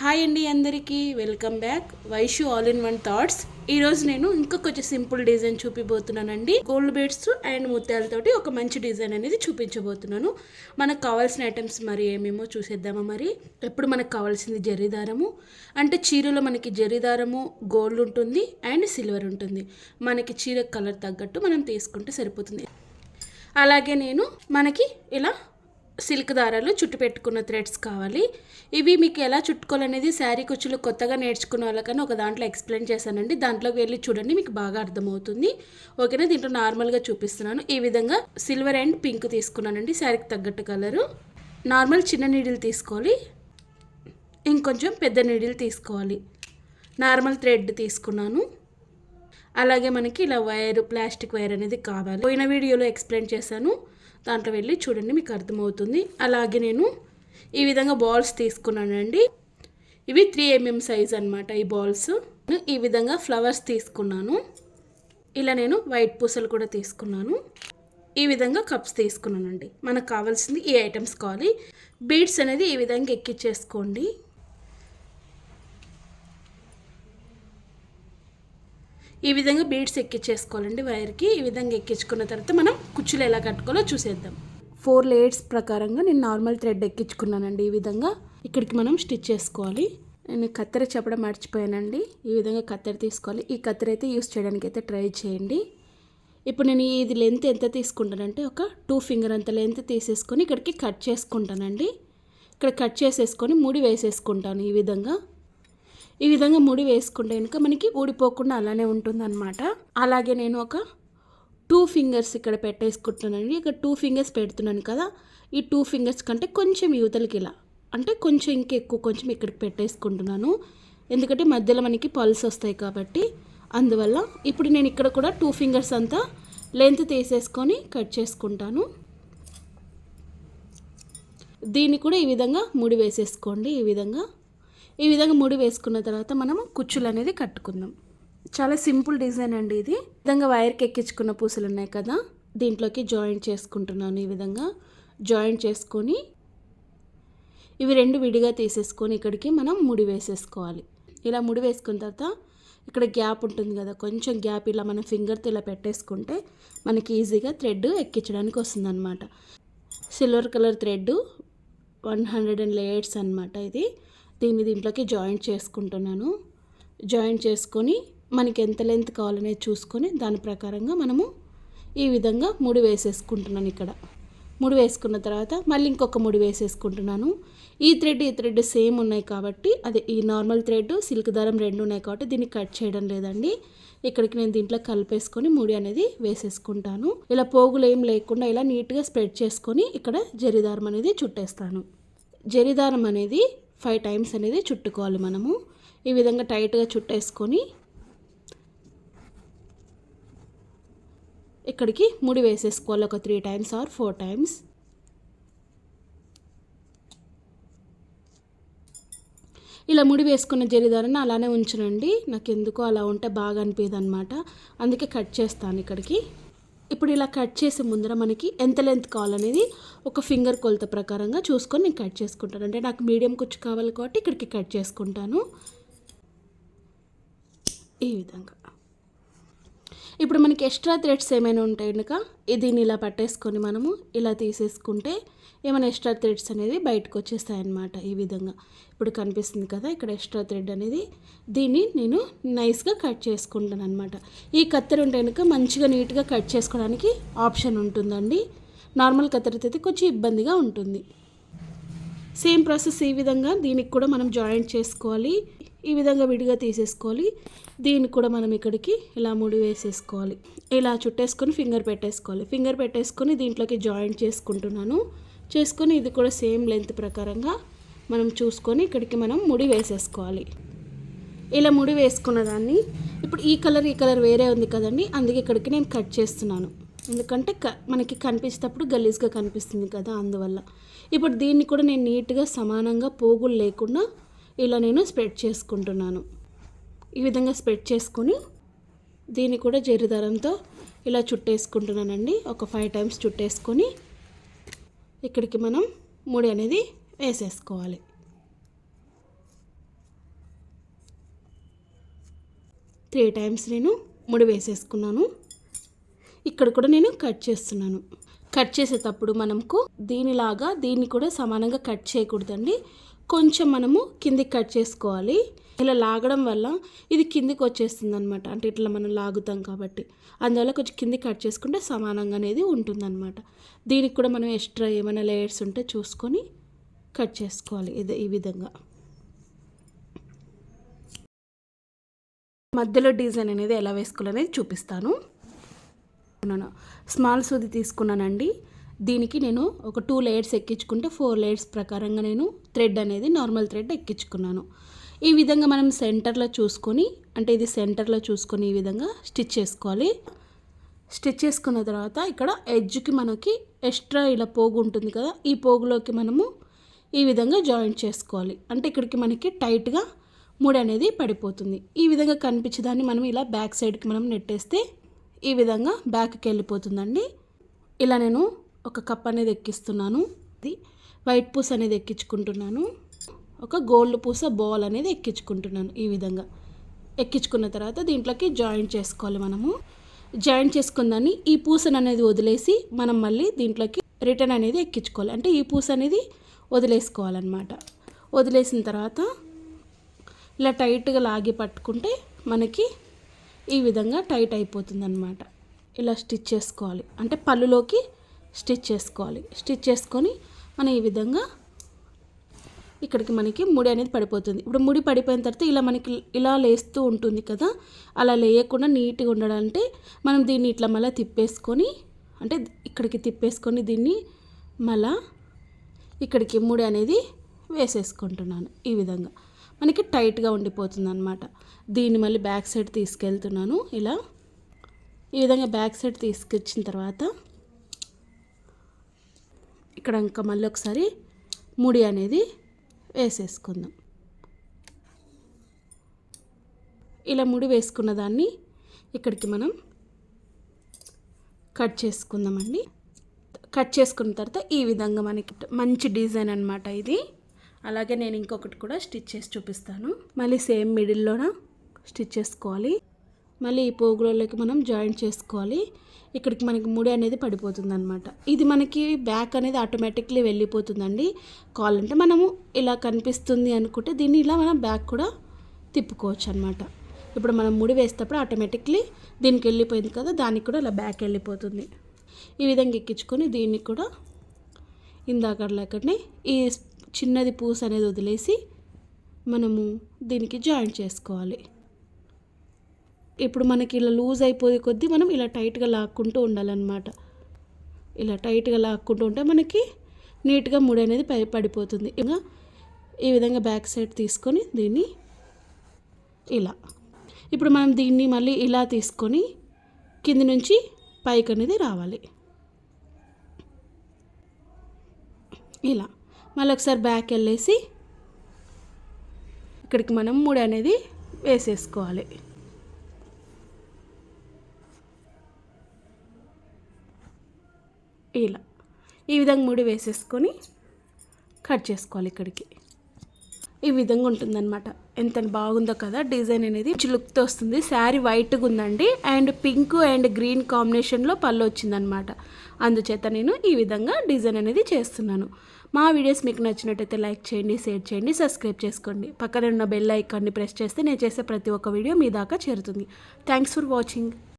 Hi అండి, అందరికీ welcome back. Vaishu all in one thoughts. ఈరోజు నేను ఇంకా కొంచెం సింపుల్ డిజైన్ చూపిపోతున్నానండి. గోల్డ్ బీడ్స్ అండ్ ముత్యాలతోటి ఒక మంచి డిజైన్ అనేది చూపించబోతున్నాను. మనకు కావాల్సిన ఐటమ్స్ మరి ఏమేమో చూసేద్దామా. మరి ఎప్పుడు మనకు కావాల్సింది జరీదారము. అంటే చీరలో మనకి జరీదారము గోల్డ్ ఉంటుంది అండ్ సిల్వర్ ఉంటుంది. మనకి చీర కలర్ తగ్గట్టు మనం తీసుకుంటే సరిపోతుంది. అలాగే మనకి ఇలా సిల్క్ దారాలు చుట్టు పెట్టుకున్న థ్రెడ్స్ కావాలి. ఇవి మీకు ఎలా చుట్టుకోవాలనేది శారీ కుచ్చులు కొత్తగా నేర్చుకున్న వాళ్ళకన్నా ఒక దాంట్లో ఎక్స్ప్లెయిన్ చేశానండి. దాంట్లోకి వెళ్ళి చూడండి, మీకు బాగా అర్థమవుతుంది. ఓకేనా. దీంట్లో నార్మల్గా చూపిస్తున్నాను. ఈ విధంగా సిల్వర్ అండ్ పింక్ తీసుకున్నానండి, శారీకి తగ్గట్టు కలరు. నార్మల్ చిన్న నీడిల్ తీసుకోవాలి, ఇంకొంచెం పెద్ద నీడిల్ తీసుకోవాలి. నార్మల్ థ్రెడ్ తీసుకున్నాను. అలాగే మనకి ఇలా వైర్, ప్లాస్టిక్ వైర్ అనేది కావాలి. పోయిన వీడియోలో ఎక్స్ప్లెయిన్ చేశాను, దాంట్లో వెళ్ళి చూడండి, మీకు అర్థమవుతుంది. అలాగే ఈ విధంగా బాల్స్ తీసుకున్నానండి. ఇవి 3 mm సైజ్ అనమాట. ఈ బాల్స్ ఈ విధంగా ఫ్లవర్స్ తీసుకున్నాను. ఇలా వైట్ పూసలు కూడా తీసుకున్నాను. ఈ విధంగా కప్స్ తీసుకున్నానండి. మనకు కావాల్సింది ఈ ఐటమ్స్ కావాలి. బీడ్స్ అనేది ఈ విధంగా ఎక్కించేసుకోండి. ఈ విధంగా బీడ్స్ ఎక్కించేసుకోవాలండి వైర్కి. ఈ విధంగా ఎక్కించుకున్న తర్వాత మనం కుచ్చులు ఎలా కట్టుకోవాలో చూసేద్దాం. 4 లేయర్స్ ప్రకారంగా నేను నార్మల్ థ్రెడ్ ఎక్కించుకున్నానండి. ఈ విధంగా ఇక్కడికి మనం స్టిచ్ చేసుకోవాలి. నేను కత్తెర చెప్పడం మర్చిపోయానండి. ఈ విధంగా కత్తెర తీసుకోవాలి. ఈ కత్తెర అయితే యూస్ చేయడానికి అయితే ట్రై చేయండి. ఇప్పుడు నేను ఇది లెంత్ ఎంత తీసుకుంటానంటే ఒక 2 ఫింగర్ అంత లెంత్ తీసేసుకొని ఇక్కడికి కట్ చేసుకుంటానండి. ఇక్కడ కట్ చేసేసుకొని ముడి వేసేసుకుంటాను. ఈ విధంగా ముడి వేసుకుంటే కనుక మనకి ఊడిపోకుండా అలానే ఉంటుందన్నమాట. అలాగే నేను ఒక 2 ఫింగర్స్ ఇక్కడ పెట్టేసుకుంటున్నానండి. ఇక్కడ 2 ఫింగర్స్ పెడుతున్నాను కదా, ఈ 2 ఫింగర్స్ కంటే కొంచెం యువతలకి ఇలా, అంటే కొంచెం ఇంకెక్కువ కొంచెం ఇక్కడికి పెట్టేసుకుంటున్నాను. ఎందుకంటే మధ్యలో మనకి పల్స్ వస్తాయి కాబట్టి అందువల్ల. ఇప్పుడు నేను ఇక్కడ కూడా 2 ఫింగర్స్ అంతా లెంత్ తీసేసుకొని కట్ చేసుకుంటాను. దీన్ని కూడా ఈ విధంగా ముడి వేసేసుకోండి. ఈ విధంగా ముడి వేసుకున్న తర్వాత మనము కుచ్చులు అనేది కట్టుకుందాం. చాలా సింపుల్ డిజైన్ అండి ఇది. ఈ విధంగా వైర్కి ఎక్కించుకున్న పూసలు ఉన్నాయి కదా, దీంట్లోకి జాయింట్ చేసుకుంటున్నాను. ఈ విధంగా జాయింట్ చేసుకొని ఇవి 2 విడిగా తీసేసుకొని ఇక్కడికి మనం ముడి వేసేసుకోవాలి. ఇలా ముడి వేసుకున్న తర్వాత ఇక్కడ గ్యాప్ ఉంటుంది కదా, కొంచెం గ్యాప్ ఇలా మనం ఫింగర్తో ఇలా పెట్టేసుకుంటే మనకి ఈజీగా థ్రెడ్ ఎక్కించడానికి వస్తుంది అనమాట. సిల్వర్ కలర్ థ్రెడ్ 100 లేయర్స్ అనమాట ఇది. దీంట్లోకి జాయింట్ చేసుకుంటున్నాను. జాయింట్ చేసుకొని మనకి ఎంత లెంత్ కావాలనేది చూసుకొని దాని ప్రకారంగా మనము ఈ విధంగా ముడి వేసేసుకుంటున్నాను. ఇక్కడ ముడి వేసుకున్న తర్వాత మళ్ళీ ఇంకొక ముడి వేసేసుకుంటున్నాను. ఈ థ్రెడ్ సేమ్ ఉన్నాయి కాబట్టి, అదే ఈ నార్మల్ థ్రెడ్ సిల్క్ దారం 2 ఉన్నాయి కాబట్టి దీన్ని కట్ చేయడం లేదండి. ఇక్కడికి నేను దీంట్లో కలిపేసుకొని ముడి అనేది వేసేసుకుంటాను. ఇలా పోగులు ఏం లేకుండా ఇలా నీట్గా స్ప్రెడ్ చేసుకొని ఇక్కడ జరీదారం అనేది చుట్టేస్తాను. జరీదారం అనేది 5 టైమ్స్ అనేది చుట్టుకోవాలి మనము. ఈ విధంగా టైట్గా చుట్టేసుకొని ఇక్కడికి ముడి వేసేసుకోవాలి. ఒక 3 టైమ్స్ ఆర్ 4 టైమ్స్. ఇలా ముడి వేసుకున్న జరీదారాన్ని అలానే ఉంచనండి. నాకు ఎందుకో అలా ఉంటే బాగా అనిపించదు అనమాట, అందుకే కట్ చేస్తాను ఇక్కడికి. ఇప్పుడు ఇలా కట్ చేసే ముందర మనకి ఎంత లెంత్ కావాలనేది ఒక ఫింగర్ కొలత ప్రకారంగా చూసుకొని నేను కట్ చేసుకుంటాను. అంటే నాకు మీడియం కుచ్చు కావాలి కాబట్టి ఇక్కడికి కట్ చేసుకుంటాను. ఈ విధంగా ఇప్పుడు మనకి ఎక్స్ట్రా థ్రెడ్స్ ఏమైనా ఉంటాయి కనుక దీన్ని ఇలా పట్టేసుకొని మనము ఇలా తీసేసుకుంటే ఏమైనా ఎక్స్ట్రా థ్రెడ్స్ అనేది బయటకు వచ్చేస్తాయి అన్నమాట. ఈ విధంగా ఇప్పుడు కనిపిస్తుంది కదా ఇక్కడ ఎక్స్ట్రా థ్రెడ్ అనేది, దీన్ని నేను నైస్గా కట్ చేసుకుంటాను అనమాట. ఈ కత్తెర ఉంటే కనుక మంచిగా నీట్గా కట్ చేసుకోవడానికి ఆప్షన్ ఉంటుందండి. నార్మల్ కత్తెరతో అయితే కొంచెం ఇబ్బందిగా ఉంటుంది. సేమ్ ప్రాసెస్ ఈ విధంగా దీనికి కూడా మనం జాయింట్ చేసుకోవాలి. ఈ విధంగా విడిగా తీసేసుకోవాలి. దీన్ని కూడా మనం ఇక్కడికి ఇలా ముడి వేసేసుకోవాలి. ఇలా చుట్టేసుకొని ఫింగర్ పెట్టేసుకొని దీంట్లోకి జాయింట్ చేసుకొని ఇది కూడా సేమ్ లెంత్ ప్రకారంగా మనం చూసుకొని ఇక్కడికి మనం ముడి వేసేసుకోవాలి. ఇలా ముడి వేసుకున్న దాన్ని ఇప్పుడు ఈ కలర్ వేరే ఉంది కదండి, అందుకే ఇక్కడికి నేను కట్ చేస్తున్నాను. ఎందుకంటే మనకి కనిపించేటప్పుడు గలీజ్గా కనిపిస్తుంది కదా, అందువల్ల. ఇప్పుడు దీన్ని కూడా నేను నీట్గా సమానంగా పోగులు లేకుండా ఇలా నేను స్ప్రెడ్ చేసుకుంటున్నాను. ఈ విధంగా స్ప్రెడ్ చేసుకొని దీన్ని కూడా జరీదారంతో ఇలా చుట్టేసుకుంటున్నానండి. ఒక 5 టైమ్స్ చుట్టేసుకొని ఇక్కడికి మనం ముడి అనేది వేసేసుకోవాలి. 3 టైమ్స్ నేను ముడి వేసేసుకున్నాను. ఇక్కడ కూడా నేను కట్ చేస్తున్నాను. కట్ చేసేటప్పుడు మనకు దీనిలాగా దీన్ని కూడా సమానంగా కట్ చేయకూడదండి. కొంచెం మనము కిందికి కట్ చేసుకోవాలి. ఇలా లాగడం వల్ల ఇది కిందికి వచ్చేస్తుంది అనమాట. అంటే ఇట్లా మనం లాగుతాం కాబట్టి అందువల్ల కొంచెం కిందికి కట్ చేసుకుంటే సమానంగా అనేది ఉంటుందన్నమాట. దీనికి కూడా మనం ఎక్స్ట్రా ఏమైనా లేయర్స్ ఉంటే చూసుకొని కట్ చేసుకోవాలి. ఇది ఈ విధంగా మధ్యలో డిజైన్ అనేది ఎలా వేసుకోవాలనేది చూపిస్తాను. స్మాల్ సూది తీసుకున్నానండి. దీనికి నేను ఒక 2 లేయర్స్ ఎక్కించుకుంటే 4 లేయర్స్ ప్రకారంగా నేను థ్రెడ్ అనేది నార్మల్ థ్రెడ్ ఎక్కించుకున్నాను. ఈ విధంగా మనం సెంటర్లో చూసుకొని, అంటే ఇది సెంటర్లో చూసుకొని ఈ విధంగా స్టిచ్ చేసుకోవాలి. స్టిచ్ చేసుకున్న తర్వాత ఇక్కడ ఎడ్జ్కి మనకి ఎక్స్ట్రా ఇలా పోగు ఉంటుంది కదా, ఈ పోగులోకి మనము ఈ విధంగా జాయింట్ చేసుకోవాలి. అంటే ఇక్కడికి మనకి టైట్గా ముడి అనేది పడిపోతుంది. ఈ విధంగా కనిపించేదాన్ని మనం ఇలా బ్యాక్ సైడ్కి మనం నెట్టేస్తే ఈ విధంగా బ్యాక్కి వెళ్ళిపోతుందండి. ఇలా నేను ఒక కప్ అనేది ఎక్కిస్తున్నాను. ఇది వైట్ పూస అనేది ఎక్కించుకుంటున్నాను. ఒక గోల్డ్ పూస బాల్ అనేది ఎక్కించుకుంటున్నాను. ఈ విధంగా ఎక్కించుకున్న తర్వాత దీంట్లోకి జాయింట్ చేసుకోవాలి. మనము జాయింట్ చేసుకుందాన్ని ఈ పూసను అనేది వదిలేసి మనం మళ్ళీ దీంట్లోకి రిటర్న్ అనేది ఎక్కించుకోవాలి. అంటే ఈ పూస అనేది వదిలేసుకోవాలన్నమాట. వదిలేసిన తర్వాత ఇలా టైట్గా లాగి పట్టుకుంటే మనకి ఈ విధంగా టైట్ అయిపోతుంది అన్నమాట. ఇలా స్టిచ్ చేసుకోవాలి. అంటే పళ్ళులోకి స్టిచ్ చేసుకోవాలి. స్టిచ్ చేసుకొని మనం ఈ విధంగా ఇక్కడికి మనకి ముడి అనేది పడిపోతుంది. ఇప్పుడు ముడి పడిపోయిన తర్వాత ఇలా మనకి ఇలా లేస్తూ ఉంటుంది కదా, అలా లేయకుండా నీట్గా ఉండాలంటే మనం దీన్ని ఇట్లా మళ్ళీ తిప్పేసుకొని, అంటే ఇక్కడికి తిప్పేసుకొని దీన్ని మళ్ళా ఇక్కడికి ముడి అనేది వేసేసుకుంటున్నాను. ఈ విధంగా మనకి టైట్గా ఉండిపోతుంది అన్నమాట. దీన్ని మళ్ళీ బ్యాక్ సైడ్ తీసుకెళ్తున్నాను. ఇలా ఈ విధంగా బ్యాక్ సైడ్ తీసుకొచ్చిన తర్వాత ఇక్కడ ఇంకా మళ్ళీ ఒకసారి ముడి అనేది వేసేసుకుందాం. ఇలా ముడి వేసుకున్న దాన్ని ఇక్కడికి మనం కట్ చేసుకుందామండి. కట్ చేసుకున్న తర్వాత ఈ విధంగా మనకి మంచి డిజైన్ అన్నమాట ఇది. అలాగే నేను ఇంకొకటి కూడా స్టిచ్ చేసి చూపిస్తాను. మళ్ళీ సేమ్ మిడిల్లోన స్టిచ్ చేసుకోవాలి. మళ్ళీ ఈ పోగులలోకి మనం జాయింట్ చేసుకోవాలి. ఇక్కడికి మనకి ముడి అనేది పడిపోతుంది అనమాట. ఇది మనకి బ్యాక్ అనేది ఆటోమేటిక్లీ వెళ్ళిపోతుందండి. కావాలంటే మనము ఇలా కనిపిస్తుంది అనుకుంటే దీన్ని ఇలా మనం బ్యాక్ కూడా తిప్పుకోవచ్చు అనమాట. ఇప్పుడు మనం ముడి వేసేటప్పుడు ఆటోమేటిక్లీ దీనికి వెళ్ళిపోయింది కదా, దానికి కూడా ఇలా బ్యాక్ వెళ్ళిపోతుంది. ఈ విధంగా ఎక్కించుకొని దీన్ని కూడా ఇందాకనే ఈ చిన్నది పూస అనేది వదిలేసి మనము దీనికి జాయింట్ చేసుకోవాలి. ఇప్పుడు మనకి ఇలా లూజ్ అయిపోయే కొద్దీ మనం ఇలా టైట్గా లాక్కుంటూ ఉండాలన్నమాట. ఇలా టైట్గా లాక్కుంటూ ఉంటే మనకి నీట్గా ముడి అనేది పడిపోతుంది. ఇంకా ఈ విధంగా బ్యాక్ సైడ్ తీసుకొని దీన్ని ఇలా, ఇప్పుడు మనం దీన్ని మళ్ళీ ఇలా తీసుకొని కింది నుంచి పైకి అనేది రావాలి. ఇలా మళ్ళీ ఒకసారి బ్యాక్ వెళ్ళేసి ఇక్కడికి మనం ముడి అనేది వేసేసుకోవాలి. ఇలా ఈ విధంగా ముడి వేసేసుకొని కట్ చేసుకోవాలి. ఇక్కడికి ఈ విధంగా ఉంటుందన్నమాట. ఎంత బాగుందో కదా డిజైన్ అనేది, మంచి లుక్తో వస్తుంది. శారీ వైట్గా ఉందండి, అండ్ పింక్ అండ్ గ్రీన్ కాంబినేషన్లో పళ్ళు వచ్చిందనమాట. అందుచేత నేను ఈ విధంగా డిజైన్ అనేది చేస్తున్నాను. మా వీడియోస్ మీకు నచ్చినట్టయితే లైక్ చేయండి, షేర్ చేయండి, సబ్స్క్రైబ్ చేసుకోండి. పక్కన ఉన్న బెల్ ఐకాన్ని ప్రెస్ చేస్తే నేను చేసే ప్రతి ఒక్క వీడియో మీ దాకా చేరుతుంది. Thanks for watching.